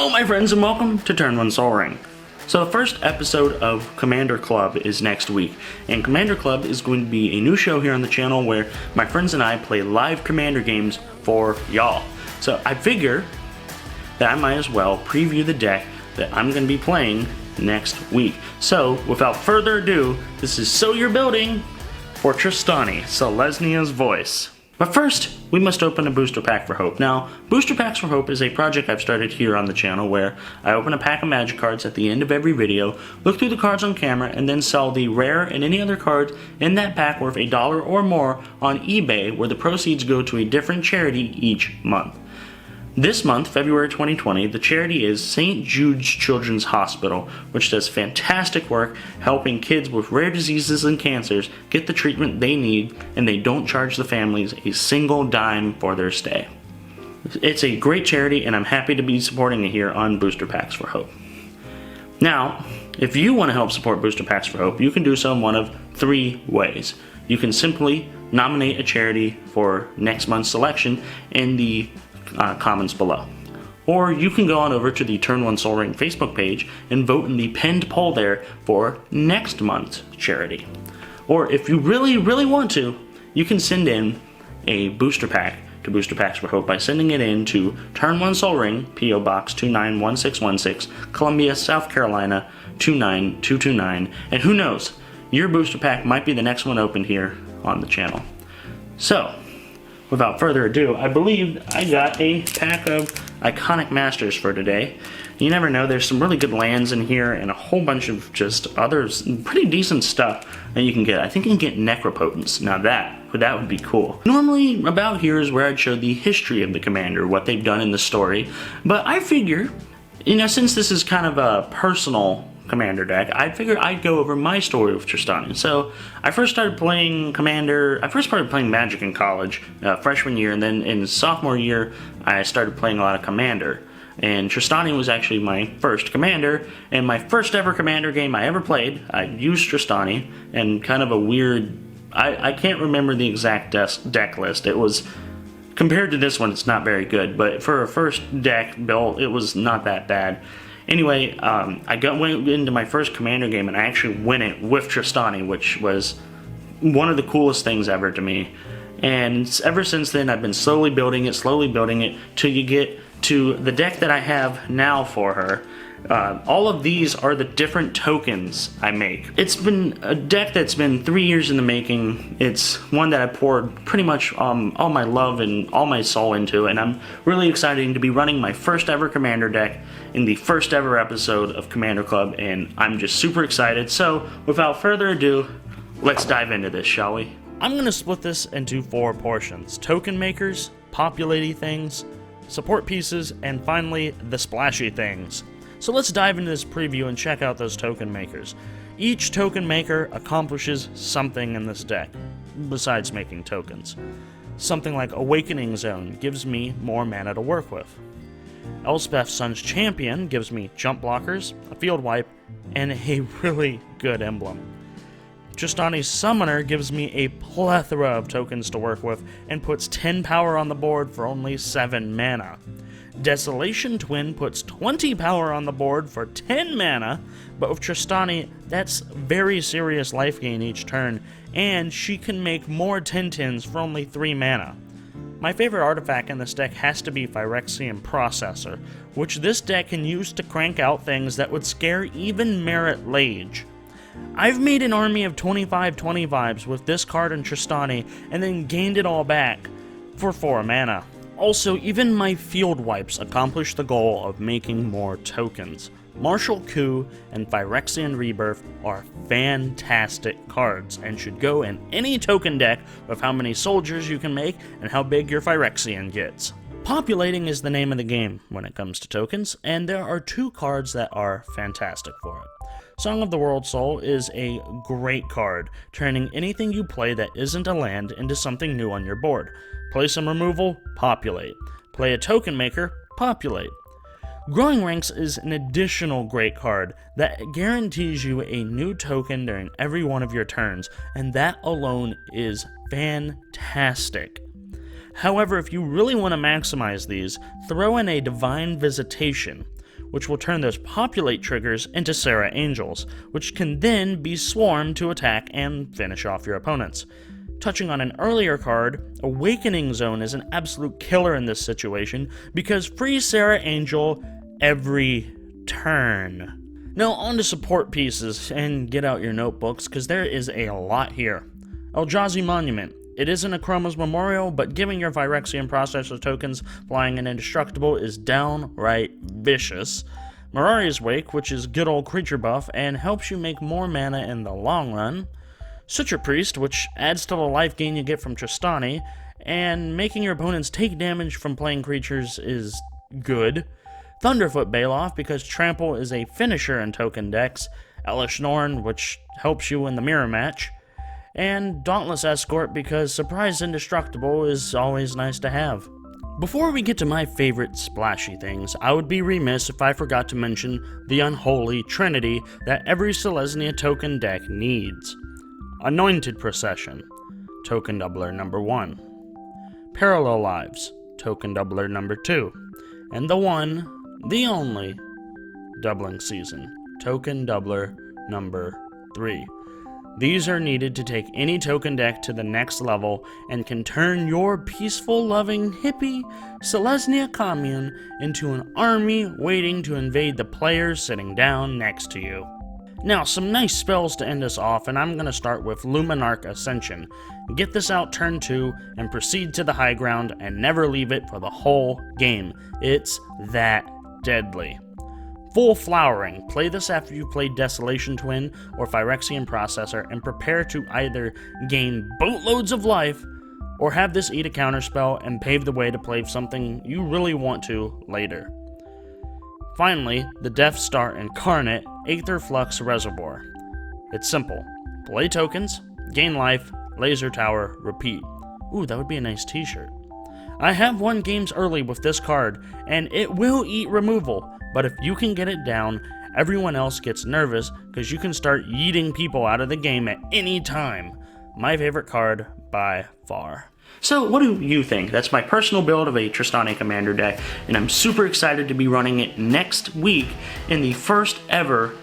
Hello my friends and welcome to Turn 1 Sol Ring. So the first episode of Commander Club is next week, and Commander Club is going to be a new show here on the channel where my friends and I play live Commander games for y'all. So I figure that I might as well preview the deck that I'm going to be playing next week. So without further ado, this is So You're Building for Trostani, Selesnya's voice. But first, we must open a booster pack for Hope. Now, Booster Packs for Hope is a project I've started here on the channel where I open a pack of magic cards at the end of every video, look through the cards on camera, and then sell the rare and any other cards in that pack worth $1 or more on eBay, where the proceeds go to a different charity each month. This month, February 2020, the charity is St. Jude's Children's Hospital, which does fantastic work helping kids with rare diseases and cancers get the treatment they need, and they don't charge the families a single dime for their stay. It's a great charity, and I'm happy to be supporting it here on Booster Packs for Hope. Now, if you want to help support Booster Packs for Hope, you can do so in one of three ways. You can simply nominate a charity for next month's selection in the comments below. Or you can go on over to the Turn 1 Sol Ring Facebook page and vote in the pinned poll there for next month's charity. Or if you really want to, you can send in a booster pack to Booster Packs for Hope by sending it in to Turn 1 Sol Ring, P.O. Box 291616, Columbia, South Carolina 29229, and who knows, your booster pack might be the next one opened here on the channel. So, without further ado, I believe I got a pack of Iconic Masters for today. You never know, there's some really good lands in here and a whole bunch of just other pretty decent stuff that you can get. I think you can get Necropotence. Now that would be cool. Normally, about here is where I'd show the history of the commander, what they've done in the story. But I figure, you know, since this is kind of a personal Commander deck, I figured I'd go over my story with Trostani. So I first started playing Magic in college, freshman year, and then in sophomore year I started playing a lot of Commander. And Trostani was actually my first Commander, and my first ever Commander game I ever played, I used Trostani, and kind of a weird, I can't remember the exact deck list. It was, compared to this one, it's not very good, but for a first deck build, it was not that bad. Anyway, I went into my first Commander game and I actually win it with Trostani, which was one of the coolest things ever to me. And ever since then, I've been slowly building it till you get to the deck that I have now for her. All of these are the different tokens I make. It's been a deck that's been 3 years in the making. It's one that I poured pretty much all my love and all my soul into, and I'm really excited to be running my first ever Commander deck in the first ever episode of Commander Club, and I'm just super excited. So without further ado, let's dive into this, shall we? I'm going to split this into 4 portions: token makers, populaty things, support pieces, and finally the splashy things. So let's dive into this preview and check out those token makers. Each token maker accomplishes something in this deck, besides making tokens. Something like Awakening Zone gives me more mana to work with. Elspeth Sun's Champion gives me jump blockers, a field wipe, and a really good emblem. Trostani's Summoner gives me a plethora of tokens to work with and puts 10 power on the board for only 7 mana. Desolation Twin puts 20 power on the board for 10 mana, but with Trostani, that's very serious life gain each turn, and she can make more 10/10s for only 3 mana. My favorite artifact in this deck has to be Phyrexian Processor, which this deck can use to crank out things that would scare even Merit Lage. I've made an army of 25/25s with this card and Trostani, and then gained it all back for 4 mana. Also, even my field wipes accomplish the goal of making more tokens. Martial Coup and Phyrexian Rebirth are fantastic cards and should go in any token deck with how many soldiers you can make and how big your Phyrexian gets. Populating is the name of the game when it comes to tokens, and there are 2 cards that are fantastic for it. Song of the World Soul is a great card, turning anything you play that isn't a land into something new on your board. Play some removal, populate. Play a token maker, populate. Growing Ranks is an additional great card that guarantees you a new token during every one of your turns, and that alone is fantastic. However, if you really want to maximize these, throw in a Divine Visitation, which will turn those populate triggers into Sarah Angels, which can then be swarmed to attack and finish off your opponents. Touching on an earlier card, Awakening Zone is an absolute killer in this situation because free Sarah Angel every turn. Now on to support pieces, and get out your notebooks because there is a lot here. Eldrazi Monument. It isn't a Chroma's Memorial, but giving your Phyrexian Processor tokens flying and indestructible is downright vicious. Mirari's Wake, which is good old creature buff and helps you make more mana in the long run. Suture Priest, which adds to the life gain you get from Trostani, and making your opponents take damage from playing creatures is good. Thunderfoot Baloth, because Trample is a finisher in token decks. Elish Norn, which helps you in the mirror match. And Dauntless Escort, because Surprise Indestructible is always nice to have. Before we get to my favorite splashy things, I would be remiss if I forgot to mention the unholy trinity that every Selesnya token deck needs. Anointed Procession, token doubler number 1. Parallel Lives, token doubler number 2. And the one, the only, Doubling Season, token doubler number 3. These are needed to take any token deck to the next level and can turn your peaceful, loving, hippie Selesnya commune into an army waiting to invade the players sitting down next to you. Now, some nice spells to end us off, and I'm going to start with Luminarch Ascension. Get this out turn 2 and proceed to the high ground and never leave it for the whole game. It's that deadly. Full Flowering. Play this after you play Desolation Twin or Phyrexian Processor and prepare to either gain boatloads of life or have this eat a counterspell and pave the way to play something you really want to later. Finally, the Death Star Incarnate Aether Flux Reservoir. It's simple. Play tokens, gain life, laser tower, repeat. Ooh, that would be a nice t-shirt. I have won games early with this card, and it will eat removal, but if you can get it down, everyone else gets nervous because you can start yeeting people out of the game at any time. My favorite card by far. So what do you think? That's my personal build of a Trostani Commander deck, and I'm super excited to be running it next week in the first ever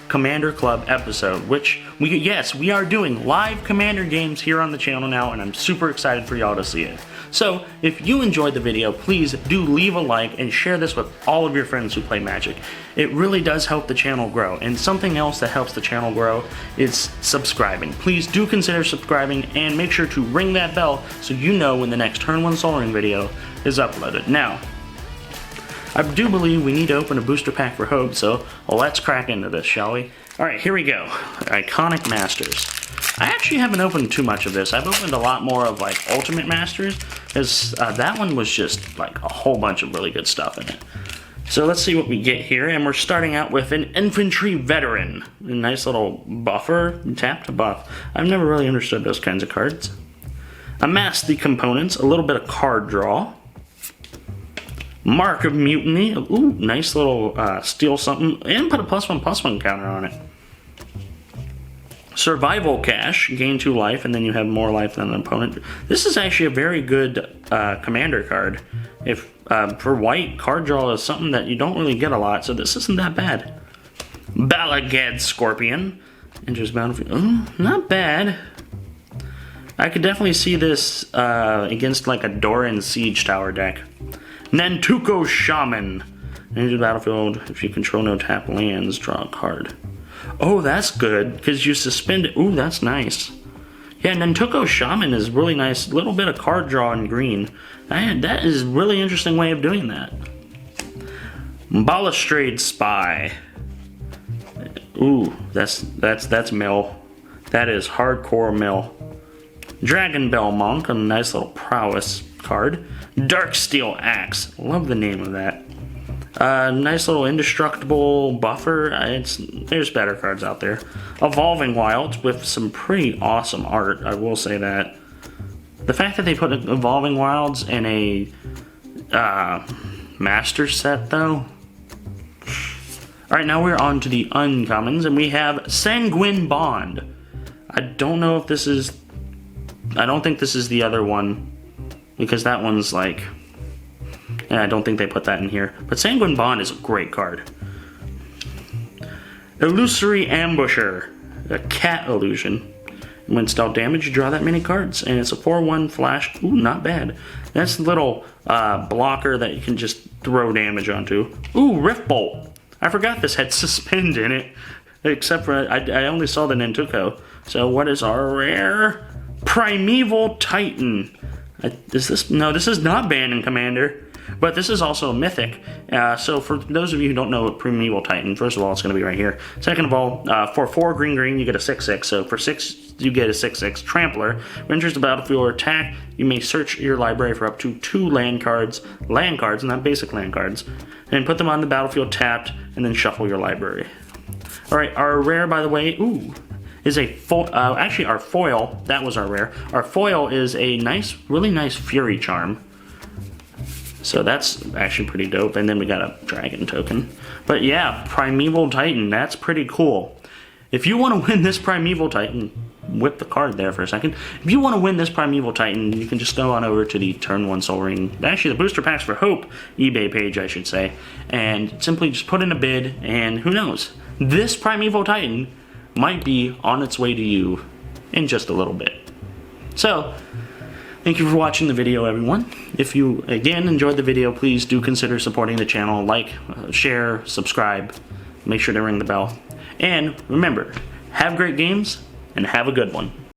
Commander Club episode, which we are doing live Commander games here on the channel now, and I'm super excited for y'all to see it. So, if you enjoyed the video, please do leave a like and share this with all of your friends who play Magic. It really does help the channel grow, and something else that helps the channel grow is subscribing. Please do consider subscribing and make sure to ring that bell so you know when the next Turn 1 Sol Ring video is uploaded. Now, I do believe we need to open a booster pack for Hope, so let's crack into this, shall we? Alright, here we go. Iconic Masters. I actually haven't opened too much of this. I've opened a lot more of like Ultimate Masters, because that one was just like a whole bunch of really good stuff in it. So let's see what we get here, and we're starting out with an Infantry Veteran. A nice little buffer, tap to buff. I've never really understood those kinds of cards. Amass the Components, a little bit of card draw. Mark of Mutiny, ooh, nice little steal something, and put a +1/+1 counter on it. Survival Cache, gain 2 life, and then you have more life than an opponent. This is actually a very good commander card. If for white, card draw is something that you don't really get a lot, so this isn't that bad. Balagad Scorpion, enters battlefield. Ooh, not bad. I could definitely see this against like a Doran Siege Tower deck. Nantuko Shaman, enters battlefield. If you control no tap lands, draw a card. Oh, that's good, because you suspend it. Ooh, that's nice. Yeah, Nantuko Shaman is really nice. A little bit of card draw in green. That is a really interesting way of doing that. Balustrade Spy. Ooh, that's mill. That is hardcore mill. Dragon Bell Monk, a nice little prowess card. Darksteel Axe. Love the name of that. Nice little indestructible buffer. There's better cards out there. Evolving Wilds with some pretty awesome art, I will say that. The fact that they put Evolving Wilds in a master set, though. Alright, now we're on to the uncommons, and we have Sanguine Bond. I don't know if this is... I don't think this is the other one, because that one's like... Yeah, I don't think they put that in here. But Sanguine Bond is a great card. Illusory Ambusher, a cat illusion. When dealt damage, you draw that many cards, and it's a 4/1 flash. Ooh, not bad. That's a little blocker that you can just throw damage onto. Ooh, Rift Bolt. I forgot this had Suspend in it, except for I only saw the Nintuko. So what is our rare? Primeval Titan. Is this? No, this is not banned in Commander. But this is also a mythic. So for those of you who don't know Primeval Titan, first of all, it's going to be right here. Second of all, for 4 green, you get a 6/6. So for 6, you get a 6/6 Trampler. When enters the battlefield or attack, you may search your library for up to 2 land cards, not basic land cards, and put them on the battlefield tapped, and then shuffle your library. Alright, our rare, by the way, is a actually our foil, that was our rare. Our foil is a nice, really nice Fury Charm. So that's actually pretty dope. And then we got a dragon token. But yeah, Primeval Titan, that's pretty cool. If you want to win this Primeval Titan, whip the card there for a second. If you want to win this Primeval Titan, you can just go on over to the Turn 1 Soul Ring, actually the Booster Packs for Hope eBay page, I should say, and simply just put in a bid, and who knows, this Primeval Titan might be on its way to you in just a little bit. So, thank you for watching the video, everyone. If you, again, enjoyed the video, please do consider supporting the channel. Like, share, subscribe, make sure to ring the bell. And remember, have great games, and have a good one.